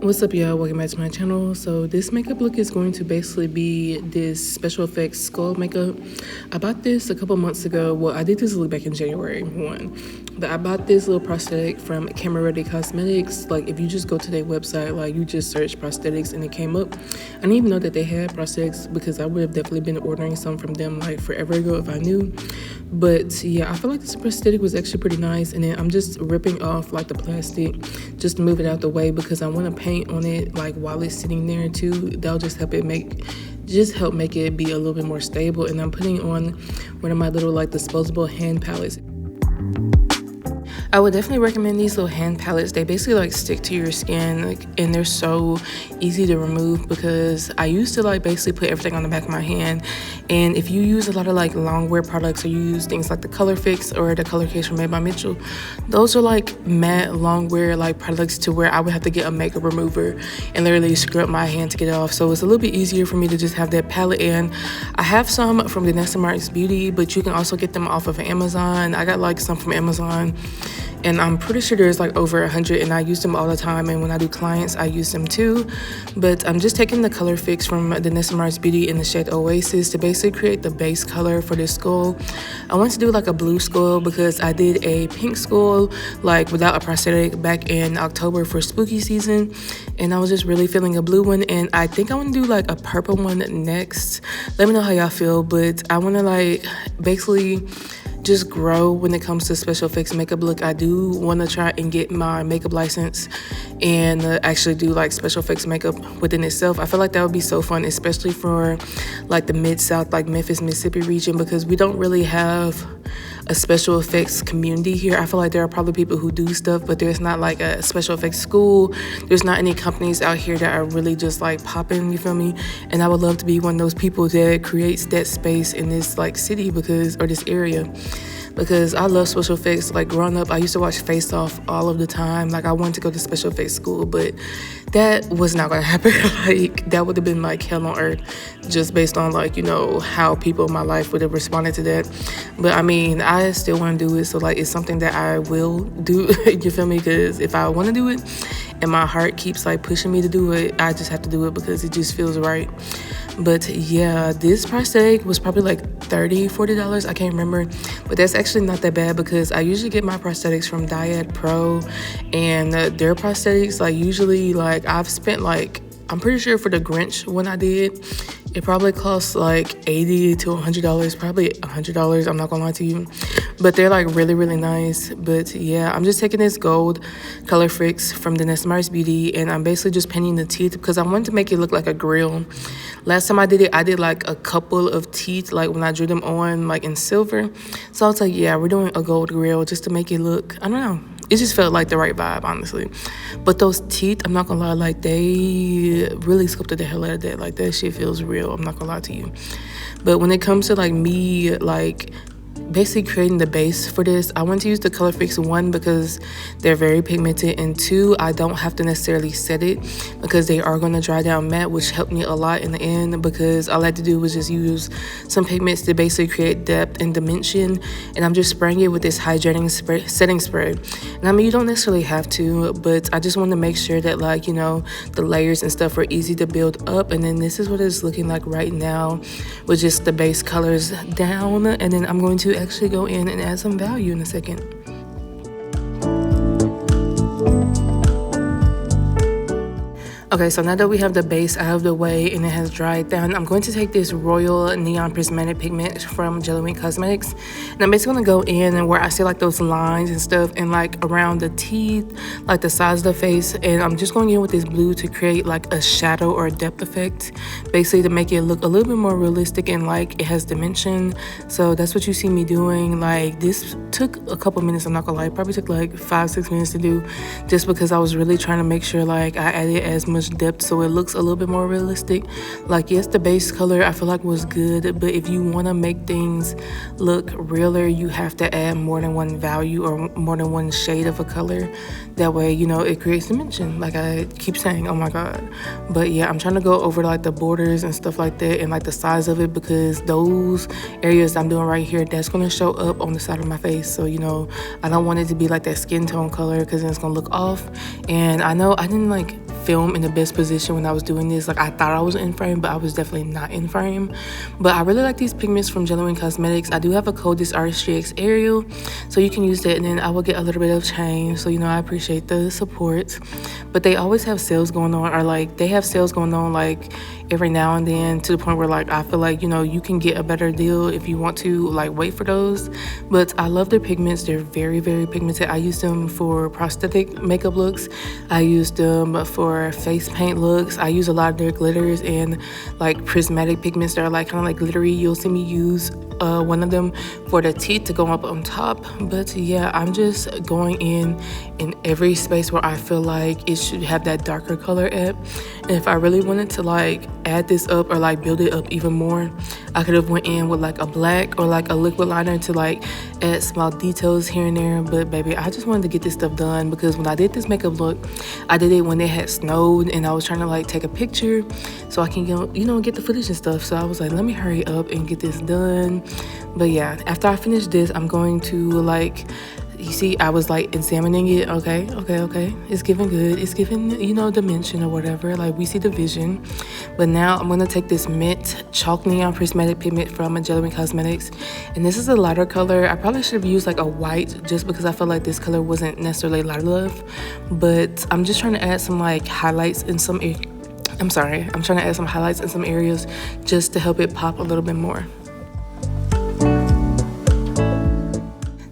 What's up, y'all? Welcome back to my channel. So this makeup look is going to basically be this special effects skull makeup. I bought this a couple months ago. Well, I did this look back in January 1, but I bought this little prosthetic from Camera Ready Cosmetics. Like, if you just go to their website, like you just search prosthetics and it came up. I didn't even know that they had prosthetics because I would have definitely been ordering some from them like forever ago if I knew. But yeah, I feel like this prosthetic was actually pretty nice, and then I'm just ripping off like the plastic just to move it out the way because I want to paint on it like while it's sitting there too. That'll just help make it be a little bit more stable. And I'm putting on one of my little like disposable hand palettes. I would definitely recommend these little hand palettes. They basically like stick to your skin, and they're so easy to remove because I used to like basically put everything on the back of my hand. And if you use a lot of like long wear products, or you use things like the Color Fix or the Color Case from Made by Mitchell, those are like matte long wear like products to where I would have to get a makeup remover and literally scrub my hand to get it off. So it's a little bit easier for me to just have that palette. And I have some from Vanessa Marks Beauty, but you can also get them off of Amazon. I got like some from Amazon, and I'm pretty sure there's like over 100, and I use them all the time, and when I do clients I use them too. But I'm just taking the Color Fix from Vanessa Marks Beauty in the shade Oasis to basically create the base color for this skull. I want to do like a blue skull because I did a pink skull like without a prosthetic back in October for spooky season, and I was just really feeling a blue one, and I think I want to do like a purple one next. Let me know how y'all feel, but I want to like basically just grow when it comes to special effects makeup look. I do want to try and get my makeup license and actually do like special effects makeup within itself. I feel like that would be so fun, especially for like the mid-south, like Memphis, Mississippi region, because we don't really have a special effects community here. I feel like there are probably people who do stuff, but there's not like a special effects school. There's not any companies out here that are really just like popping, you feel me? And I would love to be one of those people that creates that space in this like city or this area, because I love special effects. Like growing up, I used to watch Face Off all of the time. Like I wanted to go to special effects school, but that was not gonna happen. Like that would have been like hell on earth, just based on like, you know, how people in my life would have responded to that. But I mean, I still want to do it, so like it's something that I will do. You feel me? Because if I want to do it and my heart keeps like pushing me to do it, I just have to do it because it just feels right. But yeah, this prosthetic was probably like $30-$40, I can't remember, but that's actually not that bad because I usually get my prosthetics from Dyad Pro, and their prosthetics, like usually like I've spent like, I'm pretty sure for the Grinch one I did, it probably costs like $80 to $100, probably $100, I'm not gonna lie to you. But they're like really, really nice. But yeah, I'm just taking this gold Color Fix from Vanessa Marks Beauty, and I'm basically just painting the teeth because I wanted to make it look like a grill. Last time I did it, I did like a couple of teeth, like when I drew them on like in silver. So I was like, yeah, we're doing a gold grill just to make it look, I don't know. It just felt like the right vibe, honestly. But those teeth, I'm not gonna lie, like they really sculpted the hell out of that. Like that shit feels real, I'm not gonna lie to you. But when it comes to like me, like basically creating the base for this, I want to use the Color Fix 1 because they're very pigmented, and 2, I don't have to necessarily set it because they are going to dry down matte, which helped me a lot in the end because all I had to do was just use some pigments to basically create depth and dimension, and I'm just spraying it with this hydrating setting spray. And I mean, you don't necessarily have to, but I just want to make sure that like, you know, the layers and stuff are easy to build up. And then this is what it's looking like right now with just the base colors down, and then I'm going to actually go in and add some value in a second. Okay, so now that we have the base out of the way and it has dried down, I'm going to take this Royal Neon Prismatic Pigment from Jelly Cosmetics, and I'm basically going to go in and where I see like those lines and stuff and like around the teeth, like the sides of the face, and I'm just going in with this blue to create like a shadow or a depth effect, basically to make it look a little bit more realistic and like it has dimension. So that's what you see me doing. Like this took a couple minutes, I'm not gonna lie, it probably took like 5-6 minutes to do, just because I was really trying to make sure like I added as much much depth, so it looks a little bit more realistic. Like, yes, the base color I feel like was good, but if you want to make things look realer, you have to add more than one value or more than one shade of a color. That way, you know, it creates dimension, like I keep saying. Oh my god. But yeah, I'm trying to go over like the borders and stuff like that and like the size of it, because those areas I'm doing right here, that's going to show up on the side of my face. So, you know, I don't want it to be like that skin tone color, because then it's going to look off. And I know I didn't like film in the best position when I was doing this. Like, I thought I was in frame, but I was definitely not in frame. But I really like these pigments from Jelly Cosmetics. I do have a code, this RSGX Ariel, so you can use that, and then I will get a little bit of change. So, you know, I appreciate the support. But they always have sales going on, or like they have sales going on like every now and then, to the point where like I feel like, you know, you can get a better deal if you want to like wait for those. But I love their pigments. They're very, very pigmented. I use them for prosthetic makeup looks. I use them for face paint looks. I use a lot of their glitters and like prismatic pigments that are like kind of like glittery. You'll see me use one of them for the teeth to go up on top. But yeah, I'm just going in every space where I feel like it should have that darker color at. And if I really wanted to like add this up or like build it up even more, I could have went in with like a black or like a liquid liner to like add small details here and there. But baby, I just wanted to get this stuff done, because when I did this makeup look, I did it when it had snowed and I was trying to like take a picture so I can, you know, get the footage and stuff. So I was like, let me hurry up and get this done. But yeah, after I finish this, I'm going to like, you see, I was like examining it. Okay, it's giving good. It's giving, you know, dimension or whatever. Like, we see the vision. But now I'm going to take this mint chalk neon prismatic pigment from Jelly Cosmetics, and this is a lighter color. I probably should have used like a white, just because I felt like this color wasn't necessarily light enough. But I'm just trying to add some like highlights in some I'm trying to add some highlights in some areas just to help it pop a little bit more.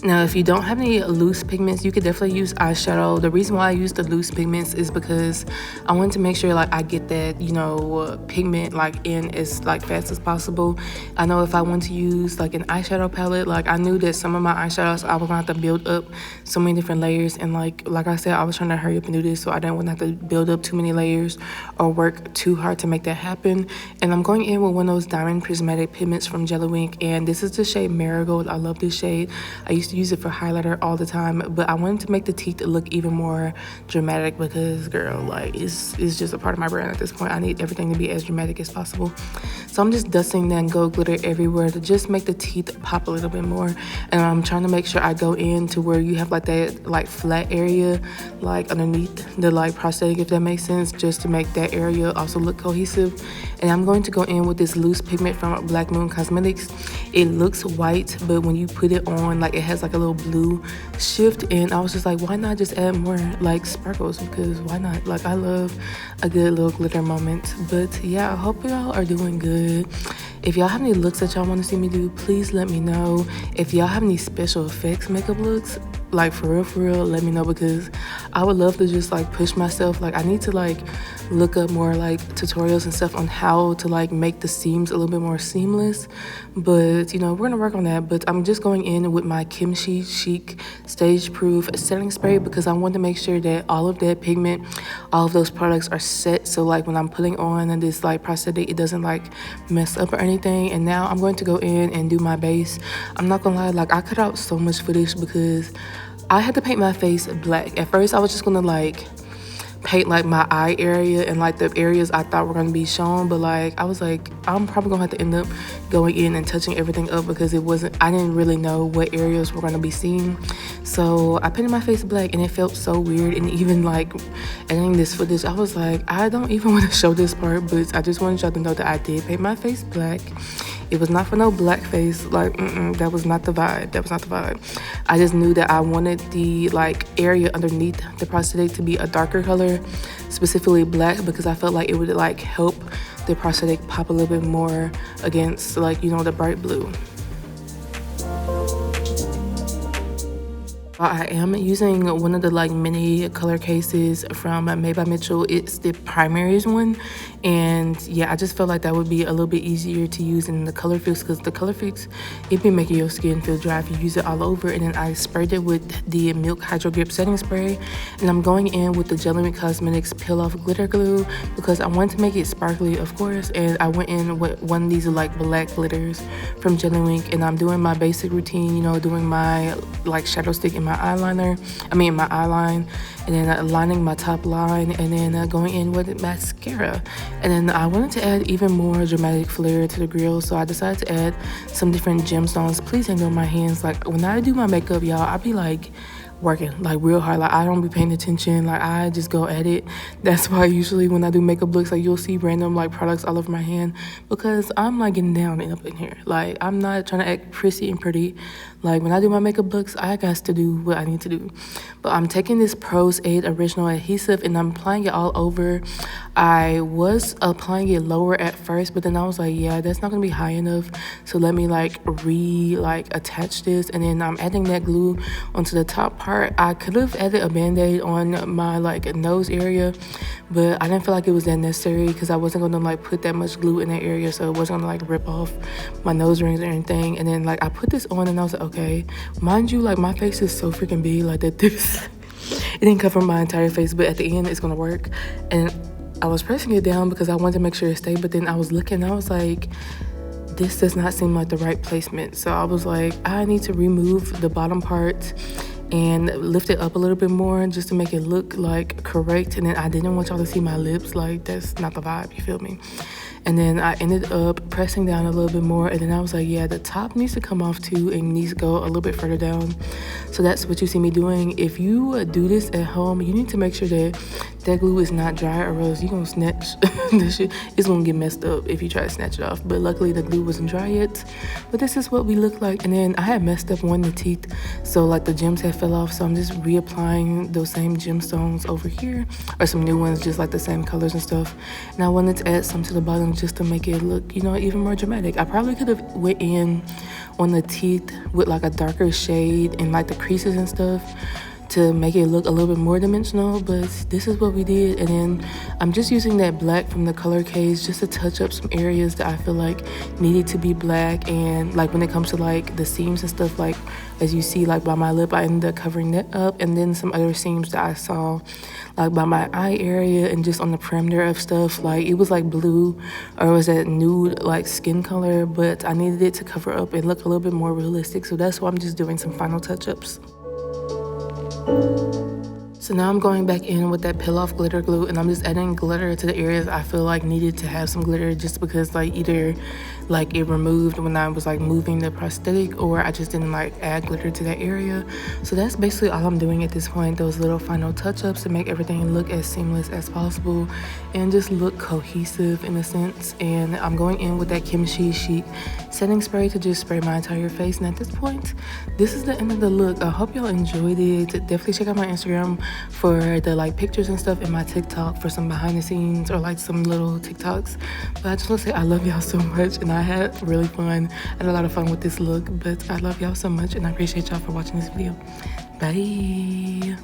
Now, if you don't have any loose pigments, you could definitely use eyeshadow. The reason why I use the loose pigments is because I want to make sure like I get that, you know, pigment like in as like fast as possible. I know if I want to use like an eyeshadow palette, like I knew that some of my eyeshadows I was gonna have to build up so many different layers, and like I said, I was trying to hurry up and do this, so I didn't want to have to build up too many layers or work too hard to make that happen. And I'm going in with one of those diamond prismatic pigments from Jelly Wink, and this is the shade Marigold. I love this shade. I used to use it for highlighter all the time, but I wanted to make the teeth look even more dramatic, because girl, like it's just a part of my brand at this point. I need everything to be as dramatic as possible. So I'm just dusting that gold glitter everywhere to just make the teeth pop a little bit more. And I'm trying to make sure I go in to where you have like that like flat area like underneath the like prosthetic, if that makes sense, just to make that area also look cohesive. And I'm going to go in with this loose pigment from Black Moon Cosmetics. It looks white, but when you put it on, like it has like a little blue shift, and I was just like, why not just add more like sparkles, because why not? Like, I love a good little glitter moment. But yeah, I hope y'all are doing good. If y'all have any looks that y'all want to see me do, please let me know. If y'all have any special effects makeup looks, like for real, let me know, because I would love to just like push myself. Like, I need to like look up more like tutorials and stuff on how to like make the seams a little bit more seamless. But you know, we're gonna work on that. But I'm just going in with my Kimchi Chic Stage Proof setting spray, because I want to make sure that all of that pigment, all of those products are set, so like when I'm putting on this like prosthetic, it doesn't like mess up or anything. And now I'm going to go in and do my base. I'm not gonna lie, like I cut out so much footage because I had to paint my face black. At first I was just gonna like paint like my eye area and like the areas I thought were gonna be shown, but like I was like, I'm probably gonna have to end up going in and touching everything up, because I didn't really know what areas were gonna be seen. So I painted my face black, and it felt so weird. And even like editing this footage, I was like, I don't even want to show this part, but I just wanted y'all to know that I did paint my face black. It was not for no blackface. Like, that was not the vibe. I just knew that I wanted the like area underneath the prosthetic to be a darker color, specifically black, because I felt like it would like help the prosthetic pop a little bit more against like, you know, the bright blue. I am using one of the like mini color cases from Made by Mitchell. It's the primaries one, And yeah, I just felt like that would be a little bit easier to use in the color fix, because the color fix, it be making your skin feel dry if you use it all over. And then I sprayed it with the Milk Hydro Grip setting spray, and I'm going in with the Jelly Cosmetics peel off glitter glue because I wanted to make it sparkly, of course. And I went in with one of these like black glitters from Jellywink, and I'm doing my basic routine, you know, doing my like shadow stick in my eyeliner, in my eyeline, and then lining my top line, and then going in with mascara. And then I wanted to add even more dramatic flair to the grill, so I decided to add some different gemstones. Please ignore my hands. Like when I do my makeup, y'all, I be like working like real hard. Like I don't be paying attention, like I just go at it. That's why usually when I do makeup looks, like you'll see random like products all over my hand, because I'm like getting down and up in here. Like I'm not trying to act prissy and pretty. Like when I do my makeup looks, I got to do what I need to do. But I'm taking this Pros 8 original adhesive and I'm applying it all over. I was applying it lower at first, but then I was like, yeah, that's not gonna be high enough, so let me like attach this. And then I'm adding that glue onto the top part. I could have added a band-aid on my like nose area, but I didn't feel like it was that necessary because I wasn't gonna like put that much glue in that area, so it wasn't gonna like rip off my nose rings or anything. And then like I put this on and I was like, okay, mind you, like my face is so freaking big, like that this it didn't cover my entire face, but at the end it's gonna work. And I was pressing it down because I wanted to make sure it stayed, but then I was looking, I was like, this does not seem like the right placement. So I was like, I need to remove the bottom part and lift it up a little bit more just to make it look like correct. And then I didn't want y'all to see my lips, like that's not the vibe, you feel me? And then I ended up pressing down a little bit more, and then I was like, yeah, the top needs to come off too and needs to go a little bit further down. So that's what you see me doing. If you do this at home, you need to make sure that that glue is not dry, or else you're gonna snatch this shit. It's gonna get messed up if you try to snatch it off. But luckily the glue wasn't dry yet. But this is what we look like. And then I had messed up one of the teeth, so like the gems had fell off, so I'm just reapplying those same gemstones over here, or some new ones just like the same colors and stuff. And I wanted to add some to the bottom just to make it look, you know, even more dramatic. I probably could have went in on the teeth with like a darker shade and like the creases and stuff to make it look a little bit more dimensional, but this is what we did. And then I'm just using that black from the color case just to touch up some areas that I feel like needed to be black. And like when it comes to like the seams and stuff, like as you see like by my lip, I ended up covering that up, and then some other seams that I saw like by my eye area and just on the perimeter of stuff, like it was like blue or it was that nude like skin color, but I needed it to cover up and look a little bit more realistic. So that's why I'm just doing some final touch-ups. So now I'm going back in with that peel off glitter glue, and I'm just adding glitter to the areas I feel like needed to have some glitter, just because like either like it removed when I was like moving the prosthetic, or I just didn't like add glitter to that area. So that's basically all I'm doing at this point, those little final touch-ups to make everything look as seamless as possible and just look cohesive in a sense. And I'm going in with that Kimchi Chic setting spray to just spray my entire face. And at this point, this is the end of the look. I hope y'all enjoyed it. Definitely check out my Instagram for the like pictures and stuff, and my TikTok for some behind the scenes or like some little TikToks. But I just want to say I love y'all so much, and I had really fun. I had a lot of fun with this look, but I love y'all so much, and I appreciate y'all for watching this video. Bye.